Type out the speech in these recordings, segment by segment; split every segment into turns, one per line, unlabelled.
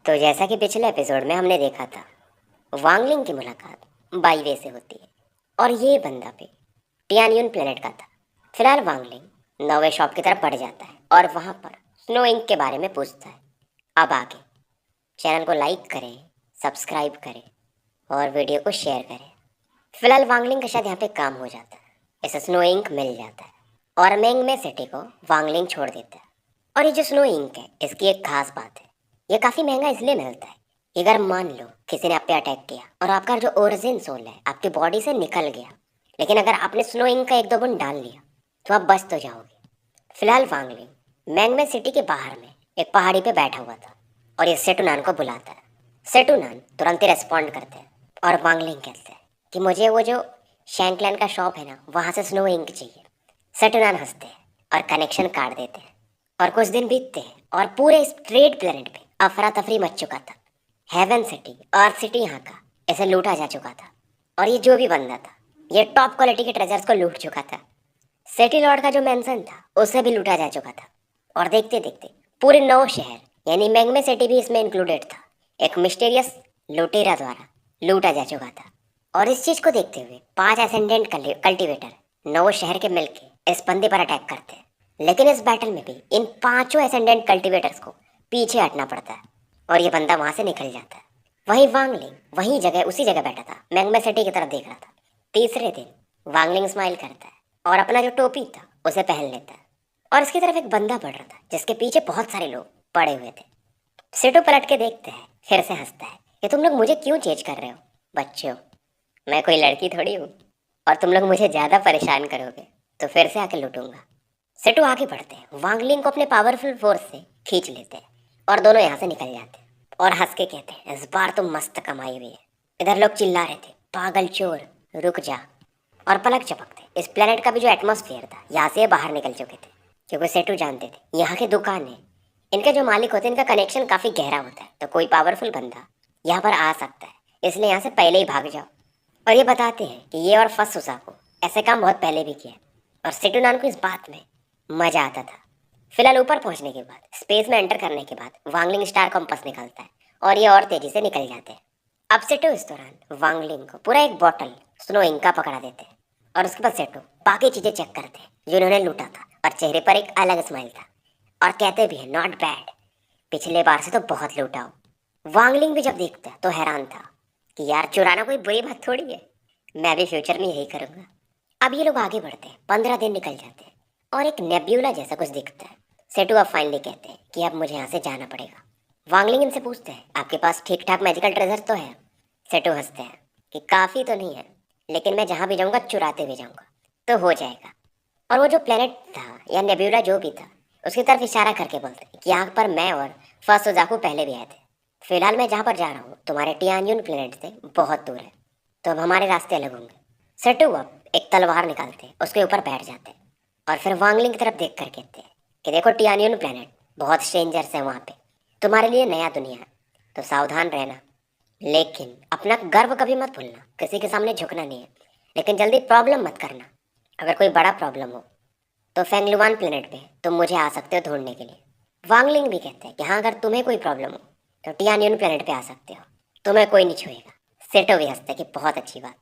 तो जैसा कि पिछले एपिसोड में हमने देखा था, वांगलिंग की मुलाकात बाईवे से होती है और ये बंदा भी टियानियन प्लेनेट का था। फिलहाल वांगलिंग नौवे शॉप की तरफ बढ़ जाता है और वहाँ पर स्नो इंक के बारे में पूछता है। अब आगे चैनल को लाइक करें, सब्सक्राइब करें और वीडियो को शेयर करें। फिलहाल वांगलिंग का शायद यहाँ पे काम हो जाता है, इसे स्नो इंक मिल जाता है और मेंगमे सिटी को वांगलिंग छोड़ देता है। और ये जो स्नो इंक है, इसकी एक खास बात है, ये काफ़ी महंगा इसलिए मिलता है कि अगर मान लो किसी ने आप पे अटैक किया और आपका जो ओरिजिन सोल है आपकी बॉडी से निकल गया, लेकिन अगर आपने स्नो इंक का एक दो बूंद डाल लिया तो आप बच तो जाओगे। फिलहाल वांगलिंग मैंगमे सिटी के बाहर में एक पहाड़ी पे बैठा हुआ था और ये सेटुनान को बुलाता है। सेटुनान तुरंत ही रेस्पॉन्ड करते हैं और वांगलिंग कहते हैं कि मुझे वो जो शैंकलैंड का शॉप है ना, वहाँ से स्नो इंक चाहिए। सेटुनान हंसते हैं और कनेक्शन काट देते हैं और कुछ दिन बीतते हैं और पूरे इस ट्रेड प्लेनेट पे अफरा तफरी मच चुका था। हेवन सिटी, अर्थ सिटी यहाँ का ऐसे लूटा जा चुका था और ये जो भी बंदा था ये टॉप क्वालिटी के ट्रेजर्स को लूट चुका था। सिटी लॉर्ड का जो मेंशन था उसे भी लूटा जा चुका था और देखते देखते पूरे 9 शहर यानी मैंगमे सिटी भी इसमें इंक्लूडेड था, एक मिस्टीरियस लुटेरा द्वारा लूटा जा चुका था। और इस चीज को देखते हुए 5 एसेंडेंट कल्टीवेटर 9 शहर के मिलके इस बंदे पर अटैक करते हैं। लेकिन इस बैटल में भी इन 5 एसेंडेंट कल्टीवेटर्स को पीछे हटना पड़ता है और ये बंदा वहां से निकल जाता है। वहीं वांगलिंग वहीं जगह उसी जगह बैठा था, मैंगमे सिटी की तरफ देख रहा था। तीसरे दिन वांगलिंग स्माइल करता है और अपना जो टोपी था उसे पहन लेता है और इसकी तरफ एक बंदा बढ़ रहा था जिसके पीछे बहुत सारे लोग पड़े हुए थे। सिटो पलट के देखते हैं, फिर से हंसता है कि तुम लोग मुझे क्यों चेंज कर रहे हो बच्चों, मैं कोई लड़की थोड़ी हूँ और तुम लोग मुझे ज़्यादा परेशान करोगे तो फिर से आके लूटूंगा। सिटो आगे बढ़ते हैं, वांगलिंग को अपने पावरफुल फोर्स से खींच लेते हैं और दोनों यहाँ से निकल जाते हैं और हंस के कहते हैं इस बार तो मस्त कमाई हुई है। इधर लोग चिल्ला रहे थे पागल चोर रुक जा, और पलक झपकते इस प्लेनेट का भी जो एटमॉस्फेयर था यहाँ से बाहर निकल चुके थे क्योंकि सेटू जानते थे यहाँ की दुकान है, इनके जो मालिक होते हैं इनका कनेक्शन काफ़ी गहरा होता है, तो कोई पावरफुल बंदा यहाँ पर आ सकता है, इसलिए यहाँ से पहले ही भाग जाओ। और ये बताते हैं कि ये और फस सुसाको ऐसे काम बहुत पहले भी किया और सेटुनान को इस बात में मजा आता था। फिलहाल ऊपर पहुंचने के बाद, स्पेस में एंटर करने के बाद वांगलिंग स्टार कंपास निकालता है और ये और तेजी से निकल जाते हैं। अब सेटो इस दौरान वांगलिंग को पूरा एक बॉटल स्नो इंक का पकड़ा देते हैं और उसके बाद सेटो बाकी चीजें चेक करते हैं जो उन्होंने लूटा था और चेहरे पर एक अलग स्माइल था और कहते भी है नॉट बैड, पिछले बार से तो बहुत लूटा हो। वांगलिंग भी जब देखता है तो हैरान था कि यार चुराना कोई बुरी बात थोड़ी है, मैं भी फ्यूचर में यही करूंगा। अब ये लोग आगे बढ़ते हैं, 15 दिन निकल जाते हैं और एक नेब्यूला जैसा कुछ दिखता है। सेटू अब फाइनली कहते हैं कि अब मुझे यहाँ से जाना पड़ेगा। वांगलिंग इनसे पूछते हैं आपके पास ठीक ठाक मैजिकल ट्रेजर तो है? सेटू हंसते हैं कि काफ़ी तो नहीं है, लेकिन मैं जहाँ भी जाऊँगा चुराते हुए जाऊँगा तो हो जाएगा। और वो जो प्लेनेट था या नेब्यूला जो भी था उसकी तरफ इशारा करके बोलते हैं कि यहाँ पर मैं और फसुजाकू पहले भी आए थे। फिलहाल मैं जहाँ पर जा रहा हूँ तुम्हारे टियान्यून प्लेनेट से बहुत दूर है, तो अब हमारे रास्ते अलग होंगे। सेटू अब एक तलवार निकालते उसके ऊपर बैठ जाते हैं और फिर वांगलिंग की तरफ देख कर कहते हैं कि देखो टियानियन प्लेनेट बहुत स्ट्रेंजर्स हैं वहाँ पे, तुम्हारे लिए नया दुनिया है तो सावधान रहना, लेकिन अपना गर्व कभी मत भूलना, किसी के सामने झुकना नहीं है, लेकिन जल्दी प्रॉब्लम मत करना। अगर कोई बड़ा प्रॉब्लम हो तो फेंगलुआन प्लेनेट पे तुम मुझे आ सकते हो ढूंढने के लिए। वांगलिंग भी कहते हैं कि हाँ अगर तुम्हें कोई प्रॉब्लम हो तो टियानियन प्लेनेट पे आ सकते हो, तुम्हें कोई नहीं छुएगा। सेटो भी हंसते कि बहुत अच्छी बात,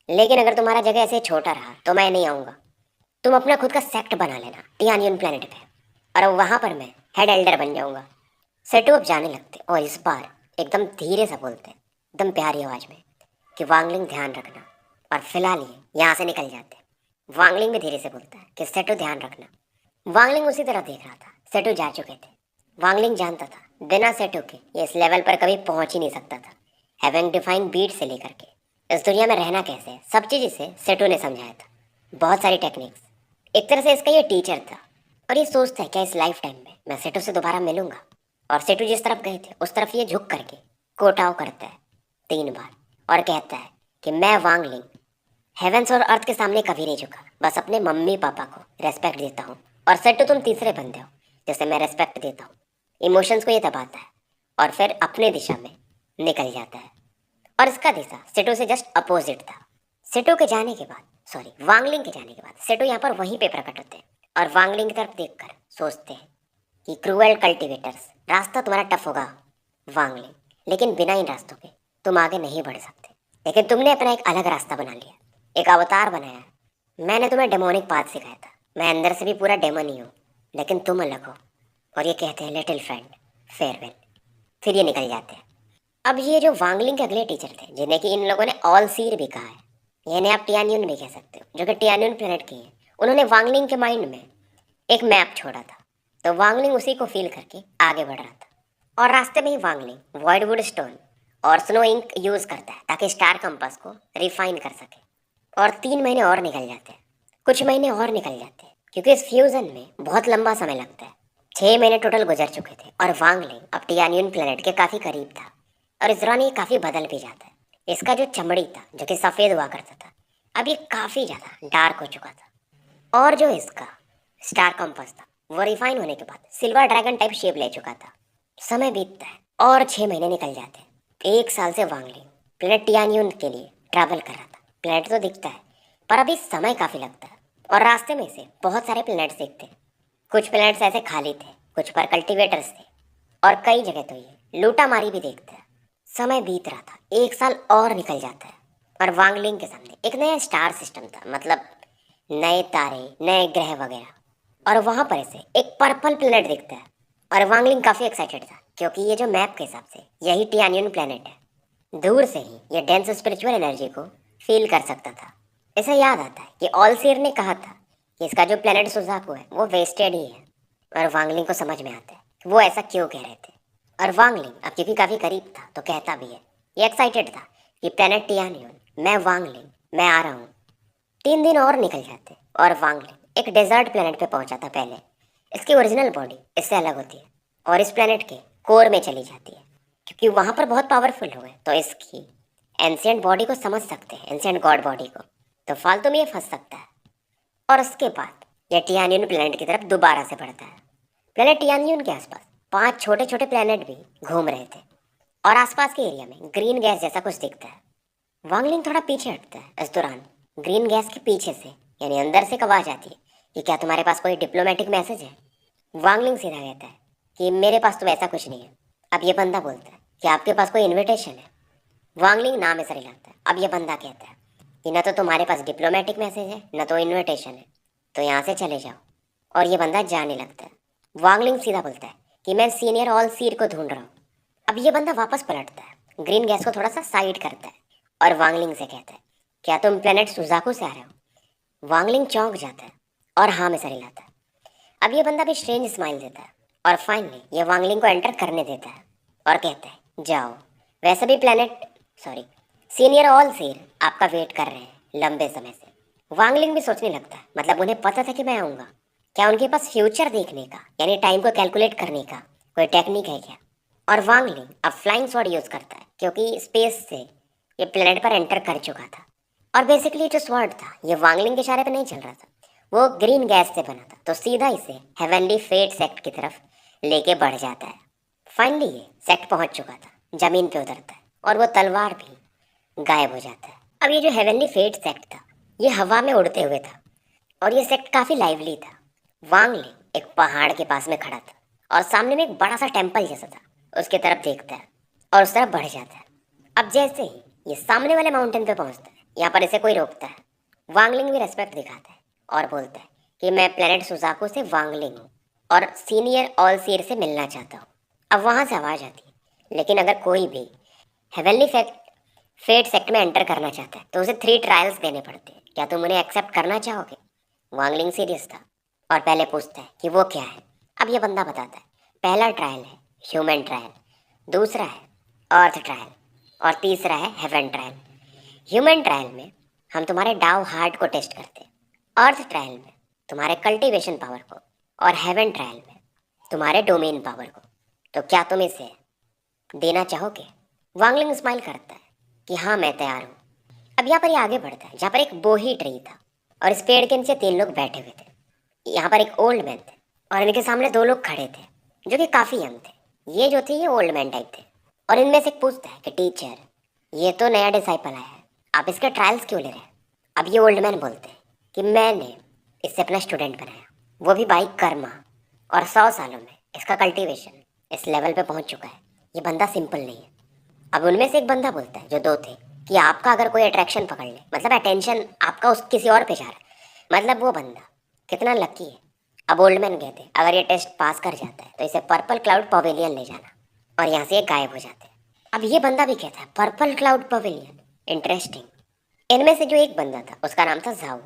लेकिन अगर तुम्हारा जगह ऐसे छोटा रहा तो मैं नहीं आऊँगा, तुम अपना खुद का सेक्ट बना लेना टियानियन प्लेनेट पे और वहाँ पर मैं हेड एल्डर बन जाऊँगा। सेटू अब जाने लगते और इस बार एकदम धीरे से बोलते एकदम प्यारी आवाज़ में कि वांगलिंग ध्यान रखना, और फिलहाल ये यहाँ से निकल जाते। वांगलिंग भी धीरे से बोलता है कि सेटू ध्यान रखना। वांगलिंग उसी तरह देख रहा था, सेटू जा चुके थे। वांगलिंग जानता था बिना सेटू के ये इस लेवल पर कभी पहुंच ही नहीं सकता था। हैविंग डिफाइंड बीट से लेकर के इस दुनिया में रहना कैसे है सब चीज़ इसे सेटू ने समझाया था, बहुत सारी टेक्निक्स। एक तरह से इसका ये टीचर था और ये सोचता है क्या इस लाइफ टाइम में मैं सेटू से दोबारा मिलूंगा। और सेटू जिस तरफ गए थे उस तरफ ये झुक करके कोटाव करता है 3 बार और कहता है कि मैं वांगलिंग हेवेंस और अर्थ के सामने कभी नहीं झुका, बस अपने मम्मी पापा को रेस्पेक्ट देता हूँ। और सेटू तुम तीसरे बंदे हो जिसे मैं रेस्पेक्ट देता हूँ। इमोशंस को ये दबाता है और फिर अपने दिशा में निकल जाता है और इसका दिशा सेटू से जस्ट अपोजिट था। सेटू के जाने के बाद, सॉरी वांगलिंग के जाने के बाद सेटू यहाँ पर वहीं पे प्रकट होते हैं और वांगलिंग की तरफ देखकर सोचते हैं कि क्रूएल कल्टीवेटर्स रास्ता तुम्हारा टफ होगा, वांगलिंग, लेकिन बिना इन रास्तों के तुम आगे नहीं बढ़ सकते। लेकिन तुमने अपना एक अलग रास्ता बना लिया, एक अवतार बनाया है। मैंने तुम्हें डेमोनिक पाथ सिखाया था, मैं अंदर से भी पूरा डेमन ही हूँ, लेकिन तुम अलग हो। और ये कहते हैं लिटिल फ्रेंड, फेयरवेल। फिर ये निकल जाते हैं। अब ये जो वांगलिंग के अगले टीचर थे, जिन्हें कि इन लोगों ने ऑल सीर भी कहा है, यानी आप टियान्यून भी कह सकते हो, जो कि टियान्यून प्लेनेट के हैं, उन्होंने वांगलिंग के माइंड में एक मैप छोड़ा था। तो वांगलिंग उसी को फील करके आगे बढ़ रहा था। और रास्ते में ही वांगलिंग वॉइडवुड स्टोन और स्नो इंक यूज करता है ताकि स्टार कंपास को रिफाइन कर सके। और 3 महीने और निकल जाते हैं, कुछ महीने और निकल जाते हैं, क्योंकि इस फ्यूजन में बहुत लंबा समय लगता है। 6 महीने टोटल गुजर चुके थे और वांगलिंग अब टियान्यून प्लेनेट के काफी करीब था। और इस दौरान ये काफी बदल भी जाता है। इसका जो चमड़ी था, जो कि सफेद हुआ करता था, अब ये काफी ज्यादा डार्क हो चुका था। और जो इसका स्टार कंपास था, वो रिफाइन होने के बाद सिल्वर ड्रैगन टाइप शेप ले चुका था। समय बीतता है और 6 महीने निकल जाते हैं। 1 साल से वांगलिंग प्लेनेट टियान्यून के लिए ट्रैवल कर रहा था। प्लेनेट तो दिखता है, पर अभी समय काफी लगता है। और रास्ते में से बहुत सारे प्लेनेट्स दिखते हैं। कुछ प्लेनेट्स ऐसे खाली थे, कुछ पर कल्टीवेटर्स थे, और कई जगह तो ये लूटा मारी भी देखते हैं। समय बीत रहा था, 1 साल और निकल जाता है। और वांगलिंग के सामने एक नया स्टार सिस्टम था, मतलब नए तारे, नए ग्रह वगैरह। और वहां पर इसे एक पर्पल प्लेनेट दिखता है। और वांगलिंग काफी एक्साइटेड था, क्योंकि ये जो मैप के हिसाब से यही टियान्यून प्लेनेट है। दूर से ही ये डेंस स्पिरिचुअल एनर्जी को फील कर सकता था। इसे याद आता है कि ऑलसीर ने कहा था कि इसका जो प्लेनेट सुजाको है वो वेस्टेड ही है। और वांगलिंग को समझ में आता है कि वो ऐसा क्यों कह रहे थे। और वांगलिंग अब क्योंकि काफी करीब था तो कहता भी है, ये एक्साइटेड था कि प्लेनेट टियान्यून, मैं वांगलिंग, मैं आ रहा हूँ। 3 दिन और निकल जाते और वांगलिंग एक डेजर्ट प्लेनेट पे पहुंचा था पहले। इसकी ओरिजिनल बॉडी इससे अलग होती है और इस प्लेनेट के कोर में चली जाती है, क्योंकि वहां पर बहुत पावरफुल हो गए तो इसकी एंशिएंट बॉडी को समझ सकते हैं, एंशिएंट गॉड बॉडी को। तो फालतू में ये फंस सकता है। और उसके बाद यह टियान्यून प्लेनेट की तरफ दोबारा से बढ़ता है। प्लेनेट टियान्यून के आसपास 5 छोटे छोटे प्लेनेट भी घूम रहे थे और आसपास के एरिया में ग्रीन गैस जैसा कुछ दिखता है। वांगलिंग थोड़ा पीछे हटता है। इस दौरान ग्रीन गैस के पीछे से, यानी अंदर से, एक आवाज आती है कि क्या तुम्हारे पास कोई डिप्लोमेटिक मैसेज है। वांगलिंग सीधा कहता है कि मेरे पास तो ऐसा कुछ नहीं है। अब ये बंदा बोलता है कि आपके पास कोई इनविटेशन है। वांगलिंग नाम में सर हिलाता है। अब ये बंदा कहता है कि न तो तुम्हारे पास डिप्लोमेटिक मैसेज है, न तो इनविटेशन है, तो यहाँ से चले जाओ। और ये बंदा जाने लगता है। वांगलिंग सीधा बोलता है कि मैं सीनियर ऑल सीर को ढूंढ रहा हूँ। अब ये बंदा वापस पलटता है, ग्रीन गैस को थोड़ा सा साइड करता है और वांगलिंग से कहता है, क्या तुम प्लेनेट सुजाको से आ रहे हो। वांगलिंग चौंक जाता है और हाँ में सर हिलाता है। अब ये बंदा भी स्ट्रेंज स्माइल देता है और फाइनली ये वांगलिंग को एंटर करने देता है और कहता है, जाओ। वैसे भी सीनियर ऑल सीर आपका वेट कर रहे हैं लंबे समय से। वांगलिंग भी सोचने लगता है, मतलब उन्हें पता था कि मैं आऊँगा। क्या उनके पास फ्यूचर देखने का, यानी टाइम को कैलकुलेट करने का कोई टेक्निक है क्या। और वांगलिंग अब फ्लाइंग स्वॉर्ड यूज़ करता है, क्योंकि स्पेस से ये प्लेनेट पर एंटर कर चुका था। और बेसिकली जो स्वॉर्ड था ये वांगलिंग के इशारे पर नहीं चल रहा था, वो ग्रीन गैस से बना था, तो सीधा इसे हेवनली फेट सेक्ट की तरफ लेके बढ़ जाता है। फाइनली ये सेक्ट पहुंच चुका था, जमीन पे उतरता है और वो तलवार भी गायब हो जाता है। अब ये जो हेवनली फेट सेक्ट था ये हवा में उड़ते हुए था और ये सेक्ट काफ़ी लाइवली था। वांगलिंग एक पहाड़ के पास में खड़ा था और सामने में एक बड़ा सा टेम्पल जैसा था, उसके तरफ देखता है और उस तरफ बढ़ जाता है। अब जैसे ही ये सामने वाले माउंटेन पे पहुंचता है, यहाँ पर इसे कोई रोकता है। वांगलिंग भी रेस्पेक्ट दिखाता है और बोलता है कि मैं प्लेनेट सुजाको से वांगलिंग हूँ और सीनियर ऑल सीर से मिलना चाहता हूँ। अब वहाँ से आवाज़ आती है, लेकिन अगर कोई भी हेवनली फेट सेक्ट में एंटर करना चाहता है तो उसे 3 ट्रायल्स देने पड़ते हैं। क्या तुम उन्हें एक्सेप्ट करना चाहोगे। वांगलिंग सीरियस था और पहले पूछता है कि वो क्या है। अब ये बंदा बताता है, पहला ट्रायल है ह्यूमन ट्रायल, दूसरा है अर्थ ट्रायल और तीसरा है हेवन ट्रायल। ह्यूमन ट्रायल में हम तुम्हारे डाउ हार्ट को टेस्ट करते हैं, अर्थ ट्रायल में तुम्हारे कल्टीवेशन पावर को और हेवन ट्रायल में तुम्हारे डोमेन पावर को। तो क्या तुम इसे देना चाहोगे। वांगलिंग स्माइल करता है कि हाँ मैं तैयार हूँ। अब यहाँ पर ये आगे बढ़ता है, जहाँ पर एक बोही ट्री था और इस पेड़ के नीचे 3 लोग बैठे हुए थे। यहाँ पर एक ओल्ड मैन थे और इनके सामने 2 लोग खड़े थे जो कि काफ़ी यंग थे। ये जो थे ये ओल्ड मैन टाइप थे और इनमें से एक पूछता है कि टीचर, ये तो नया डिसाइपल आया है, आप इसके ट्रायल्स क्यों ले रहे हैं। अब ये ओल्ड मैन बोलते हैं कि मैंने इससे अपना स्टूडेंट बनाया, वो भी बाई कर्मा, और 100 सालों में इसका कल्टीवेशन इस लेवल पे पहुंच चुका है ये बंदा सिंपल नहीं है। अब उनमें से एक बंदा बोलता है, जो दो थे, कि आपका अगर कोई अट्रैक्शन पकड़ ले, मतलब अटेंशन आपका उस किसी और पे जा रहा है, मतलब वो बंदा कितना लकी है। अब ओल्ड मैन कहते हैं अगर ये टेस्ट पास कर जाता है तो इसे पर्पल क्लाउड पवेलियन ले जाना, और यहाँ से ये गायब हो जाते हैं। अब ये बंदा भी कहता है पर्पल क्लाउड पवेलियन, इंटरेस्टिंग। इनमें से जो एक बंदा था उसका नाम था जाओ।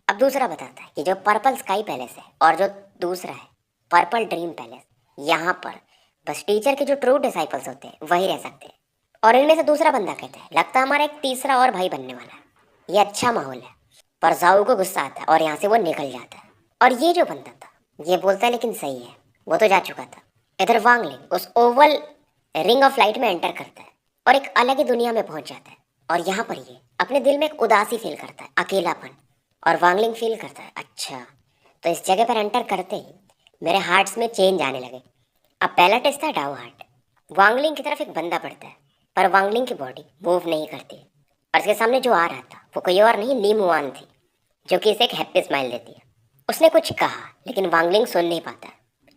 अब दूसरा बताता है कि जो पर्पल स्काई पैलेस है और जो दूसरा है पर्पल ड्रीम पैलेस, यहाँ पर बस टीचर के जो ट्रू डिसाइपल्स होते हैं वही रह सकते हैं। और इनमें से दूसरा बंदा कहता है लगता है हमारा एक तीसरा और भाई बनने वाला है, ये अच्छा माहौल है। पर जाओ को गुस्सा आता है और यहाँ से वो निकल जाता है। और ये जो बंदा था ये बोलता है लेकिन सही है, वो तो जा चुका था। इधर वांगलिंग उस ओवल रिंग ऑफ लाइट में एंटर करता है और एक अलग ही दुनिया में पहुंच जाता है। और यहाँ पर ये अपने दिल में एक उदासी फील करता है, अकेलापन। और वांगलिंग फील करता है अच्छा, तो इस जगह पर एंटर करते ही मेरे हार्ट्स में चेंज आने लगे। अब पहला टेस्ट था डाउ हार्ट। वांगलिंग की तरफ एक बंदा पड़ता है पर वांगलिंग की बॉडी मूव नहीं करती, और उसके सामने जो आ रहा था वो कोई और नहीं ली मुआन थी, जो कि इसे एक हैप्पी स्माइल देती है। उसने कुछ कहा लेकिन वांगलिंग सुन नहीं पाता।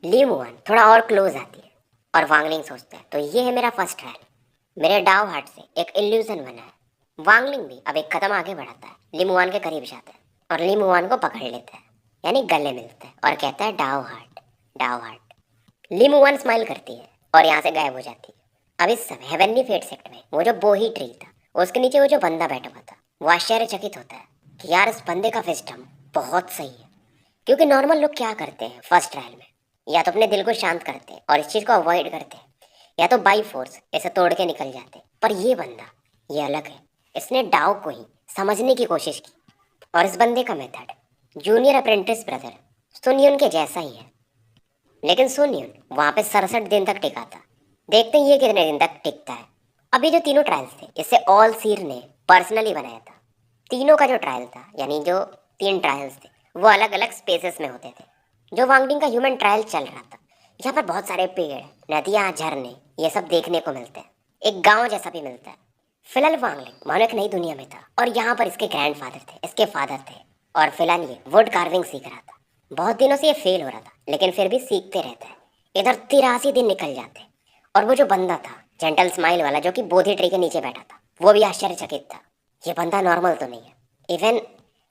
ली मुआन थोड़ा और क्लोज आती है और वांगलिंग सोचता है तो ये है मेरा फर्स्ट ट्रायल, मेरे डाउ हार्ट से एक इल्यूजन बना है। वांगलिंग भी अब एक कदम आगे बढ़ाता है, ली मुआन के करीब जाता है और ली मुआन को पकड़ लेता है, यानी गले मिलता है और कहता है डाउ हार्ट, डाउ हार्ट। ली मुआन स्माइल करती है और यहाँ से गायब हो जाती है। अब इस समय हेवनली फेट सेक्ट में वो जो बोही ट्री था उसके नीचे वो जो बंदा बैठा हुआ था वो आश्चर्यचकित होता है कि यार इस बंदे का विजडम बहुत सही है। क्योंकि नॉर्मल लोग क्या करते हैं फर्स्ट ट्रायल में, या तो अपने दिल को शांत करते हैं और इस चीज़ को अवॉइड करते हैं, या तो बाई फोर्स इसे तोड़ के निकल जाते हैं। पर ये बंदा ये अलग है, इसने डाव को ही समझने की कोशिश की। और इस बंदे का मेथड जूनियर अप्रेंटिस ब्रदर सुनियन के जैसा ही है, लेकिन सुनियन वहाँ पे 67 दिन तक टिका था। देखते हैं ये कितने दिन तक टिकता है। अभी जो तीनों ट्रायल्स थे इसे ऑल सीर ने पर्सनली बनाया था। तीनों का जो ट्रायल था, यानी जो 3 ट्रायल्स थे वो अलग अलग स्पेसेस में होते थे। जो वांगडिंग का ह्यूमन ट्रायल चल रहा था, यहाँ पर बहुत सारे पेड़, नदियाँ, झरने ये सब देखने को मिलते हैं। एक गांव जैसा भी मिलता है। फिलहाल वांगलिंग मानो एक नई दुनिया में था और यहाँ पर इसके ग्रैंडफादर थे, इसके फादर थे, और फिलहाल ये वुड कार्विंग सीख रहा था। बहुत दिनों से ये फेल हो रहा था लेकिन फिर भी सीखते रहता है। इधर 83 दिन निकल जाते और वो जो बंदा था जेंटल स्माइल वाला जो कि बोधि ट्री के नीचे बैठा था वो भी आश्चर्यचकित था, ये बंदा नॉर्मल तो नहीं है। इवन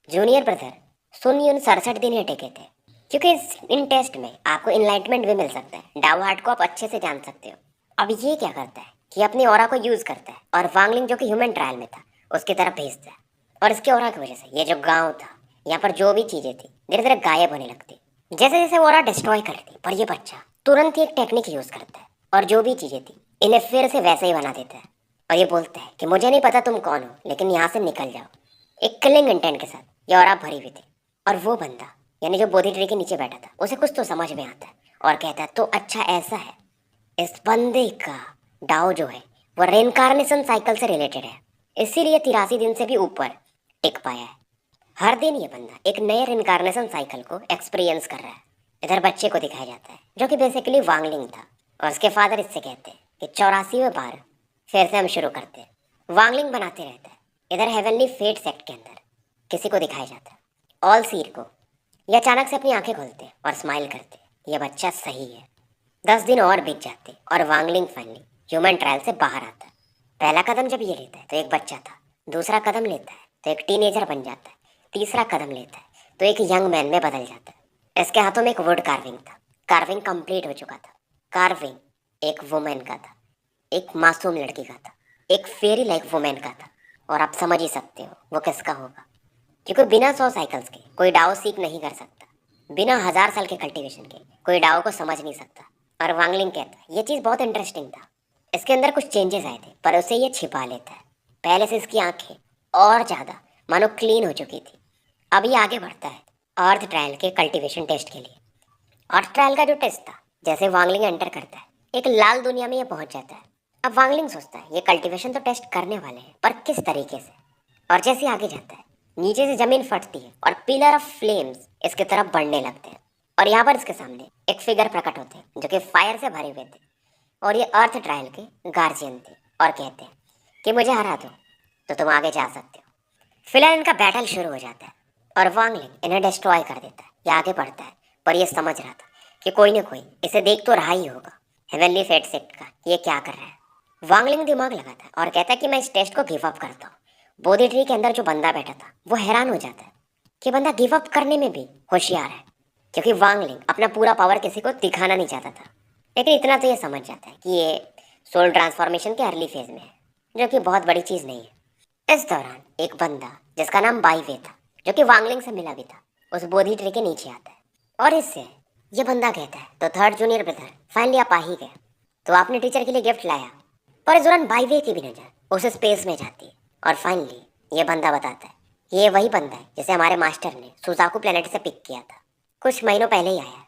जूनियर ब्रदर सुनियन 67 दिन ही टिके थे, क्योंकि इन टेस्ट में आपको इनलाइटमेंट भी मिल सकता है, डाउ हार्ट को आप अच्छे से जान सकते हो। अब ये क्या करता है कि अपनी ऑरा को यूज करता है और वांगलिंग जो कि ह्यूमन ट्रायल में था उसकी तरफ भेजता है। और इसके ऑरा की वजह से ये जो गांव था, यहाँ पर जो भी चीजें थी धीरे धीरे गायब होने लगती। जैसे जैसे ऑरा डिस्ट्रॉय करती, पर ये बच्चा तुरंत ही एक टेक्निक यूज करता है और जो भी चीजें थी इन्हें फिर से वैसे ही बना देता है। और ये बोलता है कि मुझे नहीं पता तुम कौन हो, लेकिन यहाँ से निकल जाओ। एक किलिंग इंटेंट के साथ ये ऑरा भरी हुई थी। और वो बंदा यानी जो बोधि ट्री के नीचे बैठा था उसे कुछ तो समझ में आता है और कहता है तो अच्छा ऐसा है, इस बंदे का डाओ जो है वो रेनकार्नेशन साइकिल से रिलेटेड है, इसीलिए 83 दिन से भी ऊपर टिक पाया है। हर दिन ये बंदा एक नए रेनकार्नेशन साइकिल को एक्सपीरियंस कर रहा है। इधर बच्चे को दिखाया जाता है जो कि बेसिकली वांगलिंग था, और उसके फादर इससे कहते हैं कि 84वें बार फिर से हम शुरू करते हैं। वांगलिंग बनाते रहता है। इधर हेवनली फेट सेक्ट के अंदर किसी को दिखाया जाता है, ऑल सीर को। ये अचानक से अपनी आंखें खोलते और स्माइल करते, ये बच्चा सही है। 10 दिन और बीत जाते और वांगलिंग फाइनली ह्यूमन ट्रायल से बाहर आता है। पहला कदम जब ये लेता है तो एक बच्चा था, दूसरा कदम लेता है तो एक टीनेजर बन जाता है, तीसरा कदम लेता है तो एक यंग मैन में बदल जाता है। इसके हाथों में एक वुड कार्विंग था, कार्विंग कंप्लीट हो चुका था। कार्विंग एक वुमेन का था, एक मासूम लड़की का था, एक फेरी लाइक वुमेन का था। और आप समझ ही सकते हो वो किसका होगा, क्योंकि बिना 100 साइकिल्स के कोई डाओ सीख नहीं कर सकता, बिना 1000 साल के कल्टीवेशन के कोई डाओ को समझ नहीं सकता। और वांगलिंग कहता ये चीज़ बहुत इंटरेस्टिंग था, इसके अंदर कुछ चेंजेस आए थे पर उसे ये छिपा लेता है। पहले से इसकी आंखें और ज़्यादा मानो क्लीन हो चुकी थी। अब ये आगे बढ़ता है अर्थ ट्रायल के कल्टीवेशन टेस्ट के लिए। अर्थ ट्रायल का जो टेस्ट था, जैसे वांगलिंग एंटर करता है एक लाल दुनिया में ये पहुंच जाता है। अब वांगलिंग सोचता है ये कल्टीवेशन तो टेस्ट करने वाले हैं पर किस तरीके से। और जैसे आगे जाता है नीचे से जमीन फटती है और पिलर ऑफ फ्लेम्स इसके तरफ बढ़ने लगते हैं। और यहाँ पर इसके सामने एक फिगर प्रकट होते हैं जो कि फायर से भरे हुए थे, और ये अर्थ ट्रायल के गार्जियन थे और कहते हैं कि मुझे हरा दो तो तुम आगे जा सकते हो। फिलहाल इनका बैटल शुरू हो जाता है और वांगलिंग इन्हें डिस्ट्रॉय कर देता है। ये आगे बढ़ता है पर ये समझ रहा था कि कोई ना कोई इसे देख तो रहा ही होगा, हेवनली फेट सेक्ट का ये क्या कर रहा है। वांगलिंग दिमाग लगाता है और कहता है कि मैं इस टेस्ट को गिव अप करता हूँ। बोधि ट्री के अंदर जो बंदा बैठा था वो हैरान हो जाता है कि बंदा गिव अप करने में भी होशियार है, क्योंकि वांगलिंग अपना पूरा पावर किसी को दिखाना नहीं चाहता था। लेकिन इतना तो ये समझ जाता है कि ये सोल ट्रांसफॉर्मेशन के अर्ली फेज में है, जो कि बहुत बड़ी चीज़ नहीं है। इस दौरान एक बंदा जिसका नाम बाईवे था, जो कि वांगलिंग से मिला भी था, उस बोधि ट्री के नीचे आता है और इससे ये बंदा कहता है तो थर्ड जूनियर ब्रदर फाइनली आप आ ही गए, तो आपने टीचर के लिए गिफ्ट लाया। और इस दौरान बाईवे की भी नजर उस स्पेस में जाती है और फाइनली ये बंदा बताता है कि ये वही बंदा है जिसे हमारे मास्टर ने सुजाकू प्लेनेट से पिक किया था। कुछ महीनों पहले ही आया है,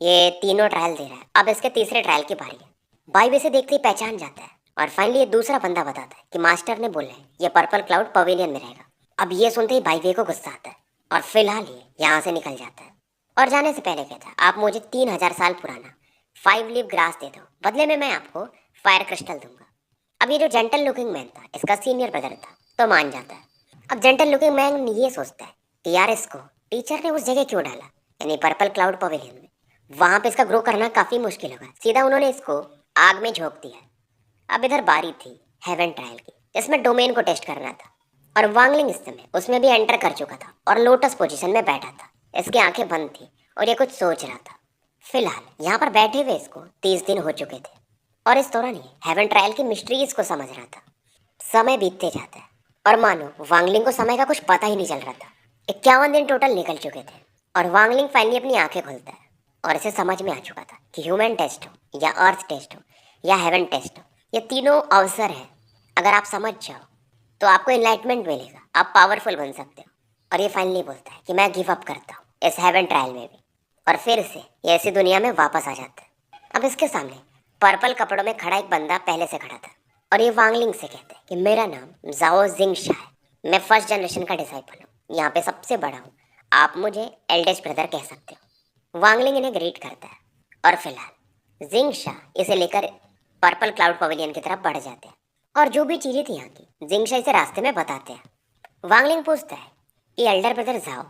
ये तीनों ट्रायल दे रहा है, अब इसके तीसरे ट्रायल की बारी है। बाईवे से देखते ही पहचान जाता है और फाइनली ये दूसरा बंदा बताता है कि मास्टर ने बोला है ये पर्पल क्लाउड पवेलियन में रहेगा। अब ये सुनते ही बाईवे को गुस्सा आता है और फिलहाल ये यहाँ से निकल जाता है और जाने से पहले कहता है आप मुझे 3000 साल पुराना 5 लीफ ग्रास दे दो, बदले में मैं आपको फायर क्रिस्टल दूंगा। अब ये जो जेंटल लुकिंग मैन था इसका सीनियर ब्रदर था, तो मान जाता है। अब जेंटल लुकिंग मैन ये सोचता है कि यार इसको टीचर ने उस जगह क्यों डाला, यानी पर्पल क्लाउड पवेलियन में। वहां पे इसका ग्रो करना काफी मुश्किल होगा, सीधा उन्होंने इसको आग में झोंक दिया। अब इधर बारी थी हेवन ट्रायल की, जिसमें डोमेन को टेस्ट करना था और वांगलिंग इस समय उसमें भी एंटर कर चुका था और लोटस पोजीशन में बैठा था। इसकी आंखें बंद थी और ये कुछ सोच रहा था। फिलहाल यहाँ पर बैठे हुए इसको 30 दिन हो चुके थे और इस दौरान ये हेवन ट्रायल की मिस्ट्रीज को समझ रहा था। समय बीतते जाता है और मानो वांगलिंग को समय का कुछ पता ही नहीं चल रहा था। 51 दिन टोटल निकल चुके थे और वांगलिंग फाइनली अपनी आंखें खोलता है और इसे समझ में आ चुका था कि ह्यूमन टेस्ट हो या अर्थ टेस्ट हो या हेवन टेस्ट हो, ये तीनों अवसर है। अगर आप समझ जाओ तो आपको इनलाइटमेंट मिलेगा, आप पावरफुल बन सकते हो। और ये फाइनली बोलता है कि मैं गिव अप करता हूँ इस हेवन ट्रायल में भी, और फिर से ये ऐसी दुनिया में वापस आ जाता है। अब इसके सामने पर्पल कपड़ों में खड़ा एक बंदा पहले से खड़ा था और ये वांगलिंग से कहते हैं कि मेरा नाम जाओ जिंगशा है, मैं फर्स्ट जनरेशन का डिसाइपल हूँ, यहाँ पे सबसे बड़ा हूँ, आप मुझे एल्डेस्ट ब्रदर कह सकते हो। वांगलिंग इन्हें ग्रीट करता है और फिलहाल जिंगशा इसे लेकर पर्पल क्लाउड पवेलियन की तरफ बढ़ जाते हैं और जो भी चीजें थी यहाँ की जिंगशा इसे रास्ते में बताते हैं। वांगलिंग पूछता है कि एल्डर ब्रदर जाओ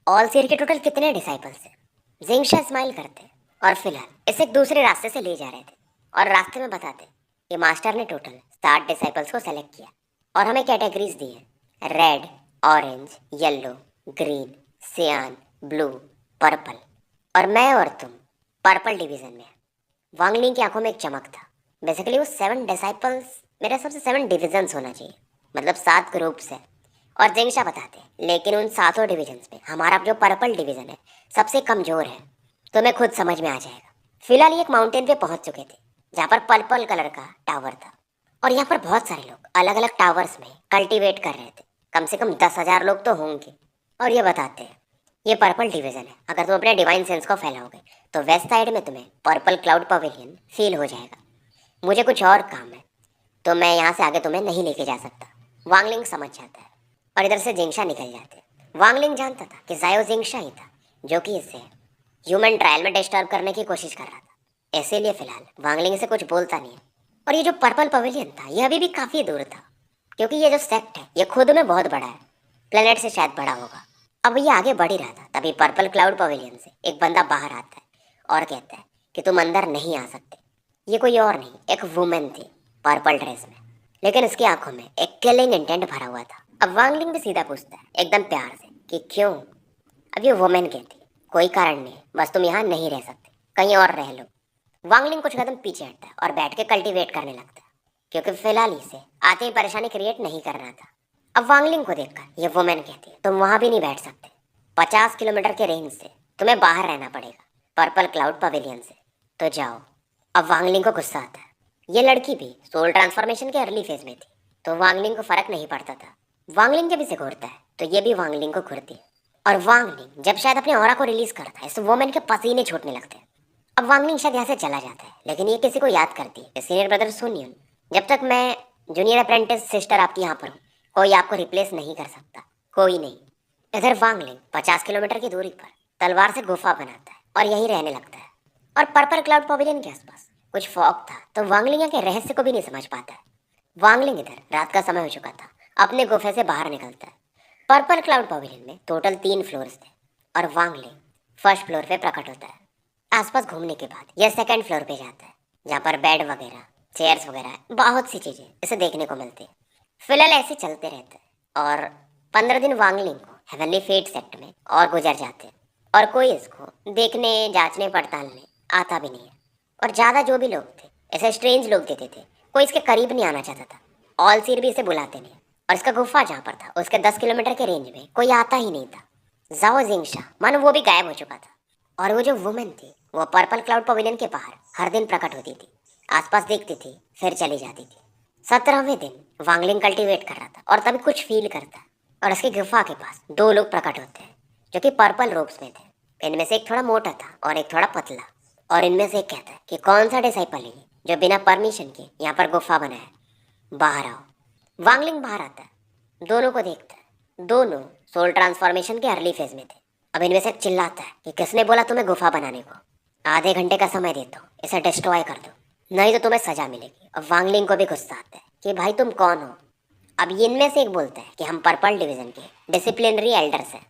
ऑल सीर के टोटल कितने डिसाइपल्स हैं। जिंगशा स्माइल करते हैं और फिलहाल इसे एक दूसरे रास्ते से ले जा रहे थे और रास्ते में बताते कि मास्टर ने टोटल 7 डिसाइपल्स को सेलेक्ट किया और हमें कैटेगरीज दी है, रेड, ऑरेंज, येलो, ग्रीन, सियान, ब्लू, पर्पल, और मैं और तुम पर्पल डिवीजन में। वांगलिंग की आंखों में एक चमक था। बेसिकली वो 7 डिसाइपल्स, मेरे हिसाब से 7 डिविजन्स होना चाहिए, मतलब 7 ग्रुप्स है। और जिंगशा बताते हैं लेकिन उन 7 डिविजन्स में हमारा जो पर्पल डिवीजन है सबसे कमजोर है, तुम्हें खुद समझ में आ जाएगा। फिलहाल ये एक माउंटेन पे पहुंच चुके थे जहाँ पर पर्पल कलर का टावर था और यहाँ पर बहुत सारे लोग अलग अलग टावर्स में कल्टीवेट कर रहे थे। कम से कम 10,000 लोग तो होंगे। और ये बताते हैं ये पर्पल डिवीजन है, अगर तुम अपने डिवाइन सेंस को फैलाओगे तो वेस्ट साइड में तुम्हें पर्पल क्लाउड पवेलियन फील हो जाएगा। मुझे कुछ और काम है तो मैं यहाँ से आगे तुम्हें नहीं लेके जा सकता। वांगलिंग समझ जाता है और इधर से जिंगशा निकल जाते हैं। वांगलिंग जानता था कि जायो जिंगशा ही था जो कि इसे ह्यूमन ट्रायल में डिस्टर्ब करने की कोशिश कर रहा था, इसीलिए फिलहाल वांगलिंग से कुछ बोलता नहीं है। और ये जो पर्पल पवेलियन था ये अभी भी काफ़ी दूर था, क्योंकि ये जो सेक्ट है ये खुद में बहुत बड़ा है, प्लेनेट से शायद बड़ा होगा। अब ये आगे बढ़ ही रहा था तभी पर्पल क्लाउड पवेलियन से एक बंदा बाहर आता है और कहता है कि तुम अंदर नहीं आ सकते। ये कोई और नहीं, एक वुमेन थी पर्पल ड्रेस में, लेकिन इसकी आंखों में एक किलिंग इंटेंट भरा हुआ था। अब वांगलिंग भी सीधा पूछता है एकदम प्यार से कि क्यों। अब ये वुमेन कहती कोई कारण नहीं, बस तुम यहाँ नहीं रह सकते, कहीं और रह लो। वांगलिंग कुछ कदम पीछे हटता है और बैठ के कल्टीवेट करने लगता है, क्योंकि फिलहाल इसे आते ही परेशानी क्रिएट नहीं करना था। अब वांगलिंग को देखकर ये वुमेन कहती है तुम वहां भी नहीं बैठ सकते, 50 किलोमीटर के रेंज से तुम्हें बाहर रहना पड़ेगा पर्पल क्लाउड पवेलियन से, तो जाओ। अब वांगलिंग को गुस्सा आता है। ये लड़की भी सोल ट्रांसफॉर्मेशन के अर्ली फेज में थी, तो वांगलिंग को फर्क नहीं पड़ता था। वांगलिंग जब इसे घूरता है तो ये भी वांगलिंग को घूरती है और वांगलिंग जब शायद अपने ऑरा को रिलीज करता है तो वुमेन के पसीने छूटने लगते हैं। अब वांगलिंग शायद यहाँ से चला जाता है, लेकिन ये किसी को याद करती है, सीनियर ब्रदर सुनियन, जब तक मैं जूनियर अप्रेंटिस सिस्टर आपकी यहाँ पर हूँ कोई आपको रिप्लेस नहीं कर सकता, कोई नहीं। इधर वांगलिंग 50 किलोमीटर की दूरी पर तलवार से गुफा बनाता है और यहीं रहने लगता है। और पर्पल क्लाउड पवेलियन के आसपास कुछ फॉग था, तो वांगलिंग यहाँ के रहस्य को भी नहीं समझ पाता है। वांगलिंग इधर रात का समय हो चुका था, अपने गुफे से बाहर निकलता है। पर्पल क्लाउड पवेलियन में टोटल 3 फ्लोर्स थे और वांगलिंग फर्स्ट फ्लोर पे प्रकट होता है। आसपास घूमने के बाद यह सेकंड फ्लोर पे जाता है, जहाँ पर बेड वगैरह, चेयर्स वगैरह, बहुत सी चीजें इसे देखने को मिलती है। फिलहाल ऐसे चलते रहते हैं और 15 दिन वांगलिंग को हेवनली फेट सेक्ट में और गुजर जाते हैं और कोई इसको देखने, जांचने, पड़तालने आता भी नहीं है। और ज़्यादा जो भी लोग थे ऐसे स्ट्रेंज लोग देते थे, कोई इसके करीब नहीं आना चाहता था। ऑल सीर भी इसे बुलाते नहीं। और इसका गुफा जहाँ पर था उसके 10 किलोमीटर के रेंज में कोई आता ही नहीं था। जाओ जिंगशा मानो वो भी गायब हो चुका था। और वो जो वुमेन थी वो पर्पल क्लाउड पवेलियन के बाहर हर दिन प्रकट होती थी, आसपास देखती थी, फिर चली जाती थी। 17वें दिन वांगलिंग कल्टीवेट कर रहा था और तभी कुछ फील करता है और उसकी गुफा के पास दो लोग प्रकट होते हैं जो कि पर्पल रोब्स में थे। इनमें से एक थोड़ा मोटा था और एक थोड़ा पतला। और इनमें से एक कहता है कि कौन सा डिसाइपल है जो बिना परमिशन के यहाँ पर गुफा बनाया, बाहर आओ। वांगलिंग बाहर आता है, दोनों को देखता है। दोनों सोल ट्रांसफॉर्मेशन के अर्ली फेज में थे। अब इनमें से एक चिल्लाता है कि किसने बोला तुम्हें गुफा बनाने को? आधे घंटे का समय देता हूँ, इसे डिस्ट्रॉय कर दो, नहीं तो तुम्हें सजा मिलेगी। अब वांगलिंग को भी गुस्सा आता है कि भाई तुम कौन हो? अब इनमें से एक बोलता है कि हम पर्पल डिवीजन के डिसिप्लिनरी एल्डर्स हैं।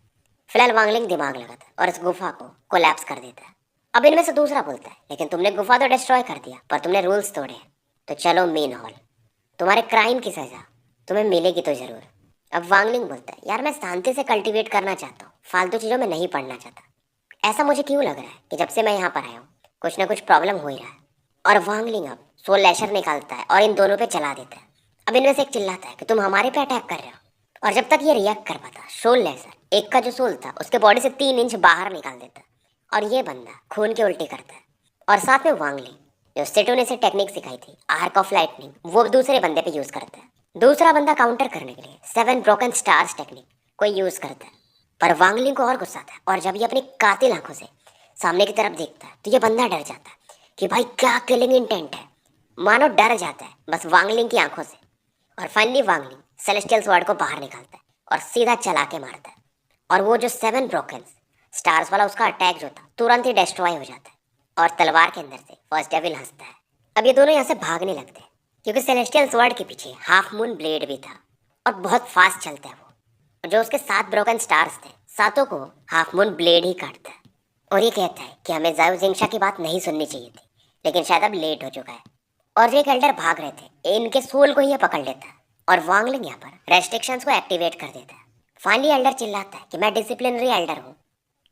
फिलहाल वांगलिंग दिमाग लगाता है और इस गुफा को कोलैप्स कर देता है। अब इनमें से दूसरा बोलता है लेकिन तुमने गुफा तो डिस्ट्रॉय कर दिया पर तुमने रूल्स तोड़े हैं, तो चलो मेन हॉल, तुम्हारे क्राइम की सजा तुम्हें मिलेगी तो जरूर। अब वांगलिंग बोलता है यार मैं शांति से कल्टीवेट करना चाहता हूँ, फालतू चीज़ों में नहीं पढ़ना चाहता। ऐसा मुझे क्यों लग रहा है कि जब से मैं यहाँ पर आया हूँ कुछ ना कुछ प्रॉब्लम हो ही रहा है। और वांगलिंग अब सोल लैशर निकालता है और इन दोनों पे चला देता है। अब इनमें से एक चिल्लाता है कि तुम हमारे पे अटैक कर रहे हो। और जब तक ये रिएक्ट कर पाता, सोल लैशर एक का जो सोल था उसके बॉडी से 3 इंच बाहर निकाल देता है और ये बंदा खून की उल्टी करता है। और साथ में वांगलिंग जो सेटो ने से टेक्निक सिखाई थी आर्क ऑफ लाइटनिंग, वो दूसरे बंदे पे यूज करता है। दूसरा बंदा काउंटर करने के लिए 7 ब्रोकन स्टार्स टेक्निक को यूज करता है। पर वांगलिंग को और गुस्सा आता है और जब ये अपनी कातिल आंखों से सामने की तरफ देखता है तो ये बंदा डर जाता है कि भाई क्या किलिंग इंटेंट है, मानो डर जाता है बस वांगलिंग की आंखों से। और फाइनली वांगलिंग सेलेस्टियल स्वॉर्ड को बाहर निकालता है और सीधा चला के मारता है। और वो जो 7 ब्रोकन स्टार्स वाला उसका अटैक जो था तुरंत ही डिस्ट्रॉय हो जाता है और तलवार के अंदर से फर्स्ट डेविल हंसता है। अब ये दोनों यहाँ से भागने लगते हैं क्योंकि सेलेस्टियल स्वॉर्ड के पीछे हाफ मून ब्लेड भी था और बहुत फास्ट चलता है वो। और जो उसके 7 ब्रोकन स्टार्स थे, सातों को हाफ मून ब्लेड ही काटता है। और ये कहता है कि हमें जाओ जिंगशा की बात नहीं सुननी चाहिए थी, लेकिन शायद अब लेट हो चुका है। और जो एक एल्डर भाग रहे थे इनके सोल को ही ये पकड़ लेता है और वांगलिंग यहाँ पर रेस्ट्रिक्शंस को एक्टिवेट कर देता है। फाइनली एल्डर चिल्लाता है कि मैं डिसिप्लिनरी एल्डर हूँ,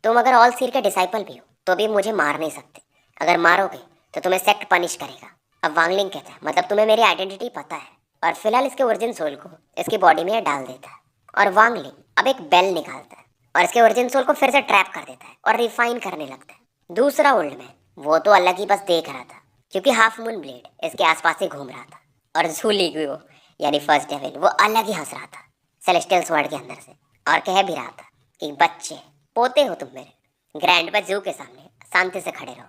तुम अगर ऑल सीर के डिसाइपल भी हो तो भी मुझे मार नहीं सकते, अगर मारोगे तो तुम्हें सेक्ट पनिश करेगा। अब वांगलिंग कहता है मतलब तुम्हें मेरी आइडेंटिटी पता है। और फिलहाल इसके ओरिजिन सोल को इसकी बॉडी में डाल देता है और वांगलिंग अब एक बेल निकालता है और इसके ओरिजिन सोल को फिर से ट्रैप कर देता है और रिफाइन करने लगता है। दूसरा ओल्ड मैन वो तो अलग ही बस देख रहा था क्योंकि हाफ मून ब्लेड इसके आसपास ही घूम रहा था। और झूलीगुओ यानी फर्स्ट डेविल वो अलग ही हंस रहा था सेलेस्टियल स्वॉर्ड के अंदर से और कह भी रहा था कि बच्चे पोते हो तुम मेरे, ग्रैंड पर जू के सामने शांति से खड़े रहो,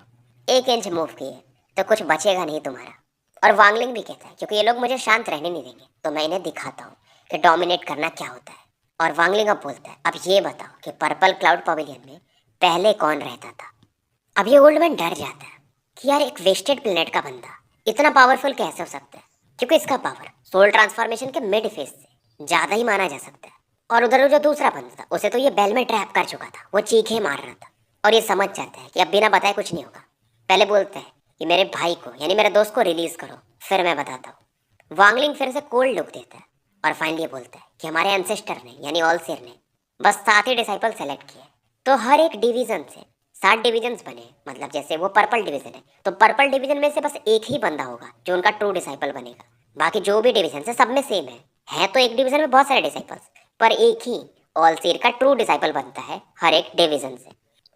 1 इंच मूव किए तो कुछ बचेगा नहीं तुम्हारा। और वांगलिंग भी कहता है क्योंकि ये लोग मुझे शांत रहने नहीं देंगे तो मैं इन्हें दिखाता हूँ कि डोमिनेट करना क्या होता है। और वांगलिंग अब बोलता है अब ये बताओ कि पर्पल क्लाउड पवेलियन में पहले कौन रहता था। अब ये ओल्ड मैन डर जाता है कि यार एक वेस्टेड प्लेनेट का बंदा इतना पावरफुल कैसे हो सकता है, क्योंकि इसका पावर सोल ट्रांसफॉर्मेशन के मिड फेज से ज़्यादा ही माना जा सकता है। और उधर जो दूसरा बंदा था उसे तो ये बेल में ट्रैप कर चुका था, वो चीखे मार रहा था और ये समझ जाता है कि अब बिना बताए कुछ नहीं होगा। पहले बोलता है कि मेरे भाई को यानी मेरे दोस्त को रिलीज करो फिर मैं बताता हूँ। वांगलिंग फिर से कोल्ड लुक देता है और फाइनली ये बोलता है कि हमारे एंसेस्टर ने यानी ऑल सीर ने बस 7 ही डिसाइपल सेलेक्ट किए, तो हर एक डिवीजन से 7 डिवीजन्स बने। मतलब जैसे वो पर्पल डिवीजन है तो पर्पल डिवीजन में से बस एक ही बंदा होगा जो उनका ट्रू डिसाइपल बनेगा। बाकी जो भी डिवीजन है सब में सेम है तो एक डिवीजन में बहुत सारे डिसाइपल्स पर एक ही ऑल सीर का ट्रू डिसाइपल बनता है हर एक डिवीजन से।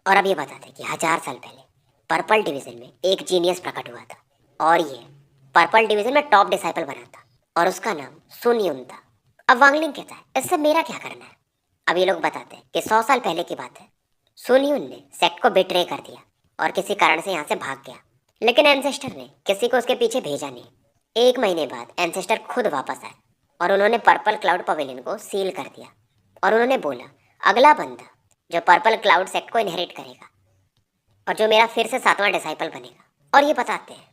और अब ये बताते हैं कि 1000 साल पहले पर्पल डिवीजन में एक जीनियस प्रकट हुआ था और ये पर्पल डिवीजन में टॉप डिसाइपल बना था और उसका नाम सुन यून था। अब वांगलिंग कहता है इससे मेरा क्या करना है। अब ये लोग बताते हैं कि 100 साल पहले की बात है, सुन यून ने सेक्ट को बिट्रे कर दिया और किसी कारण से यहाँ से भाग गया, लेकिन एंसेस्टर ने किसी को उसके पीछे भेजा नहीं। 1 महीने बाद एंसेस्टर खुद वापस आए और उन्होंने पर्पल क्लाउड पवेलियन को सील कर दिया और उन्होंने बोला अगला बंदा जो पर्पल क्लाउड सेक्ट को इनहेरिट करेगा और जो मेरा फिर से 7वां डिसाइपल बनेगा। और ये बताते हैं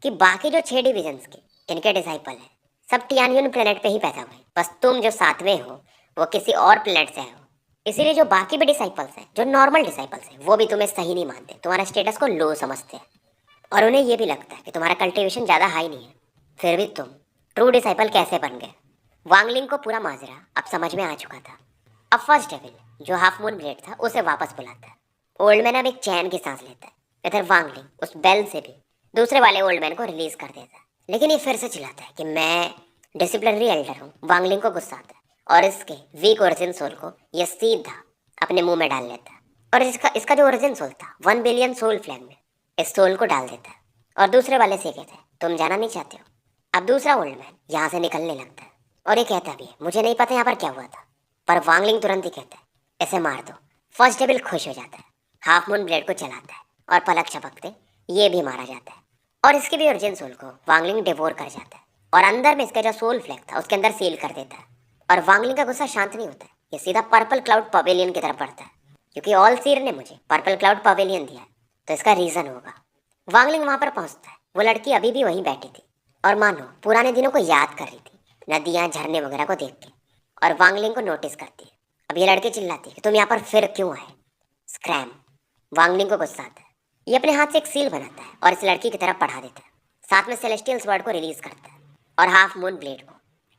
कि बाकी जो 6 डिविजन्स के इनके डिसाइपल हैं सब टियानयुन प्लेनेट पे ही पैदा हुए, बस तुम जो 7वें हो वो किसी और प्लेनेट से हो। इसीलिए जो बाकी भी डिसाइपल्स हैं जो नॉर्मल डिसाइपल्स हैं वो भी तुम्हें सही नहीं मानते, तुम्हारे स्टेटस को लो समझते हैं। और उन्हें यह भी लगता है कि तुम्हारा कल्टीवेशन ज़्यादा हाई नहीं है, फिर भी तुम ट्रू डिसाइपल कैसे बन गए। वांगलिंग को पूरा माजरा अब समझ में आ चुका था। अब फर्स्ट डेविल जो हाफ मून ब्लेड था उसे वापस बुलाता है। ओल्ड मैन अब एक चैन की सांस लेता है। इधर वांगलिंग उस बेल से भी दूसरे वाले ओल्ड मैन को रिलीज कर देता है, लेकिन ये फिर से चिल्लाता है कि मैं डिसिप्लिनरी एल्डर हूँ। वांगलिंग को गुस्सा आता है और इसके वीक ओरिजिन सोल को ये सीधा अपने मुंह में डाल लेता है। और इसका इसका जो ओरिजिन सोल था 1 बिलियन सोल फ्लैग में इस सोल को डाल देता है और दूसरे वाले से कहता है तुम जाना नहीं चाहते हो। अब दूसरा ओल्ड मैन यहाँ से निकलने लगता है और ये कहता भी है मुझे नहीं पता यहाँ पर क्या हुआ था, पर वांगलिंग तुरंत ही कहता है इसे मार दो। फर्स्ट डेविल खुश हो जाता है, हाफ मून ब्लेड को चलाता है और पलक झपकते ये भी मारा जाता है और इसके भी ओरिजिन सोल को वांगलिंग डिवोर कर जाता है और अंदर में इसका जो सोल फ्लैग था उसके अंदर सील कर देता है। और वांगलिंग का गुस्सा शांत नहीं होता है, ये सीधा पर्पल क्लाउड पवेलियन की तरफ बढ़ता है। क्योंकि ऑल सीर ने मुझे पर्पल क्लाउड पवेलियन दिया है तो इसका रीजन होगा। वांगलिंग वहां पर पहुंचता है, वो लड़की अभी भी वहीं बैठी थी और मानो पुराने दिनों को याद कर रही थी, नदियां झरने वगैरह को देख के। और वांगलिंग को नोटिस करती है। अब ये लड़की चिल्लाती है कि तुम यहाँ पर फिर क्यों आए। स्क्रैम। वांगलिंग को गुस्सा आता है, ये अपने हाथ से एक सील बनाता है और इस लड़की की तरफ बढ़ा देता है। साथ में सेलेस्टियल स्वॉर्ड को रिलीज करता है और हाफ मून ब्लेड को।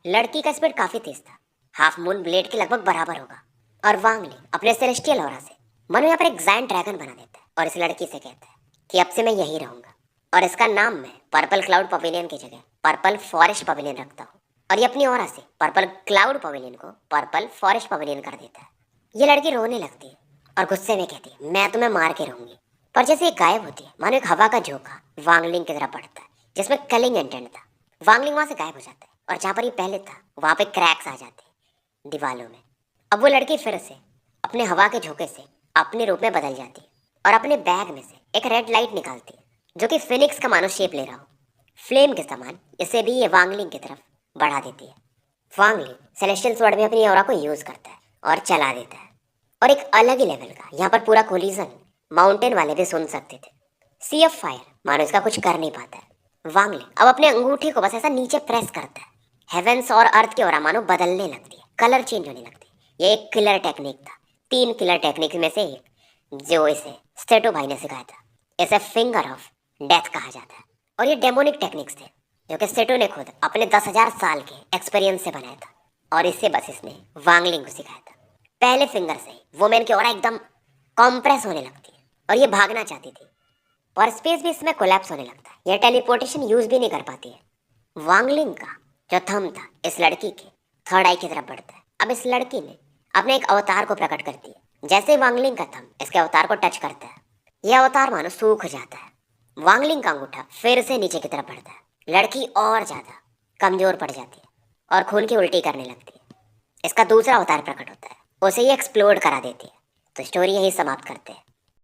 लड़की का स्पीड काफी तेज था, हाफ मून ब्लेड के लगभग बराबर होगा। और वांगलिंग अपने सेलेस्टियल ऑरा से मनो यहाँ पर एक जायंट ड्रैगन बना देता है और इस लड़की से कहता है कि अब से मैं यहीं रहूंगा और इसका नाम मैं पर्पल क्लाउड पवेलियन की जगह पर्पल फॉरेस्ट पवेलियन रखता हूँ। और ये अपनी ऑरा से पर्पल क्लाउड पवेलियन को पर्पल फॉरेस्ट पवेलियन कर देता है। ये लड़की रोने लगती है और गुस्से में कहती है मैं तुम्हें मार के रहूंगी। पर जैसे ये गायब होती है मानो एक हवा का झोंका वांगलिंग की तरफ पड़ता है जिसमें कलिंग इंटेंट था। वांगलिंग वहां से गायब हो जाता है और जहाँ पर ये पहले था वहां पे क्रैक्स आ जाते हैं दीवालों में। अब वो लड़की फिर से अपने हवा के झोंके से अपने रूप में बदल जाती है और अपने बैग में से एक रेड लाइट निकालती है जो कि फिनिक्स का मानो शेप ले रहा हो। फ्लेम के समान इसे भी ये वांगलिंग की तरफ बढ़ा देती है। वांगलिंग सेलेस्टियल स्वॉर्ड में अपनी ऑरा को यूज करता है और चला देता है और एक अलग ही लेवल का यहाँ पर पूरा कोलिजन माउंटेन वाले भी सुन सकते थे। सी ऑफ फायर मानो इसका कुछ कर नहीं पाता है। वांगलिंग अब अपने अंगूठे को बस ऐसा नीचे प्रेस करता है, हेवेंस और अर्थ की ऑरा मानो बदलने लगती है, कलर चेंज होने लगती है। ये एक किलर टेक्निक था, 3 किलर टेक्निक में से एक जो इसे स्टेटो भाई ने सिखाया था। इसे फिंगर ऑफ डेथ कहा जाता है और ये डेमोनिक टेक्निक्स थे जो कि स्टेटो ने खुद अपने 10,000 साल के एक्सपीरियंस से बनाया था और इससे बस इसने वांगलिंग को सिखाया था। पहले फिंगर से वुमेन की ऑरा एकदम कॉम्प्रेस होने लगती है और ये भागना चाहती थी और स्पेस भी इसमें कोलैप्स होने लगता है। यह टेलीपोर्टेशन यूज भी नहीं कर पाती है। वांगलिंग का जो थंब था इस लड़की के थर्ड आई की तरफ बढ़ता है। अब इस लड़की ने अपने एक अवतार को प्रकट करती है। जैसे ही वांगलिंग का थंब इसके अवतार को टच करता है यह अवतार मानो सूख जाता है। वांगलिंग का अंगूठा फिर से नीचे की तरफ बढ़ता है, लड़की और ज्यादा कमजोर पड़ जाती है और खून की उल्टी करने लगती है। इसका दूसरा अवतार प्रकट होता है, उसे ये एक्सप्लोड करा देती है। तो स्टोरी यही समाप्त करते हैं।